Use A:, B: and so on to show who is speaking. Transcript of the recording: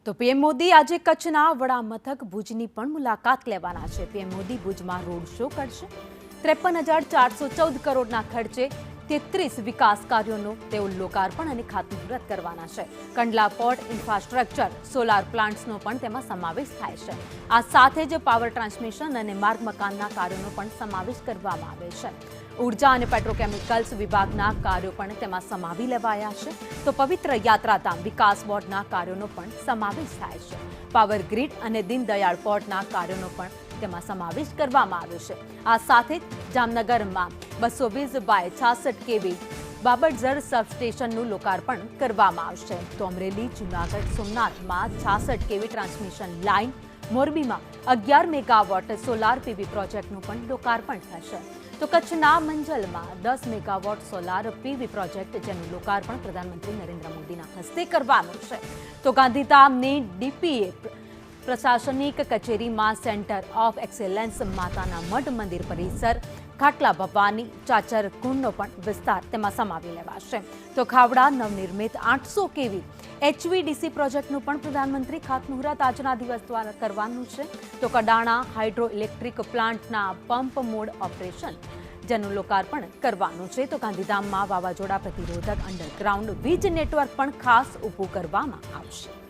A: તો પીએમ મોદી આજે કચ્છના વડામથક ભુજની પણ મુલાકાત લેવાના છે। પીએમ મોદી ભુજમાં રોડ શો કરશે। 53,414 કરોડના ખર્ચે 33 વિકાસ કાર્યોનું તેઓ લોકાર્પણ અને ખાતમુહૂર્ત કરવાના છે। કંડલા પોર્ટ ઇન્ફ્રાસ્ટ્રક્ચર, સોલાર પ્લાન્ટ્સનો પણ તેમાં સમાવેશ થાય છે। આ સાથે જ પાવર ટ્રાન્સમિશન અને માર્ગ મકાનના કાર્યોનો પણ સમાવેશ કરવામાં આવે છે। ઉર્જા અને પેટ્રોકેમિકલ્સ વિભાગના કાર્યો પણ તેમાં સમાવી લેવાયા છે। તો પવિત્ર યાત્રાધામ વિકાસ બોર્ડના કાર્યોનો પણ સમાવેશ થાય છે। પાવર ગ્રીડ અને દીનદયાળ પોર્ટના કાર્યોનો પણ તેમાં સમાવેશ કરવામાં આવ્યો છે। આ સાથે જ જામનગરમાં 220/66 kV બાબરઝર સબસ્ટેશનનું લોકાર્પણ કરવામાં આવશે। તો અમરેલી, જૂનાગઢ, સોમનાથમાં 66 kV ટ્રાન્સમિશન લાઇન, મોરબીમાં 11 મેગાવોટ સોલાર પીવી પ્રોજેક્ટનું પણ લોકાર્પણ થશે। તો કચ્છના મંજલમાં 10 મેગાવોટ સોલાર પીવી પ્રોજેક્ટ જેનું લોકાર્પણ પ્રધાનમંત્રી નરેન્દ્ર મોદીના હસ્તે કરવાનું છે। તો ગાંધીધામની ડીપીએ પ્રશાસનિક કચેરીમાં સેન્ટર ઓફ એક્સેલન્સ માતાના મઢ મંદિર પરિસર, ખાટલા ભવાની, ચાચર કુંડનો પણ વિસ્તાર તેમાં સમાવી લેવાશે। તો ખાવડા નવનિર્મિત 800 kV HVDC પ્રોજેક્ટનું પણ પ્રધાનમંત્રી ખાતમુહૂર્ત આજના દિવસ દ્વારા કરવાનું છે। તો કડાણા હાઇડ્રો ઇલેક્ટ્રિક પ્લાન્ટના પંપ મોડ ઓપરેશન જેનું લોકાર્પણ કરવાનું છે। તો ગાંધીધામમાં વાવાઝોડા પ્રતિરોધક અંડરગ્રાઉન્ડ વીજ નેટવર્ક પણ ખાસ ઊભું કરવામાં આવશે।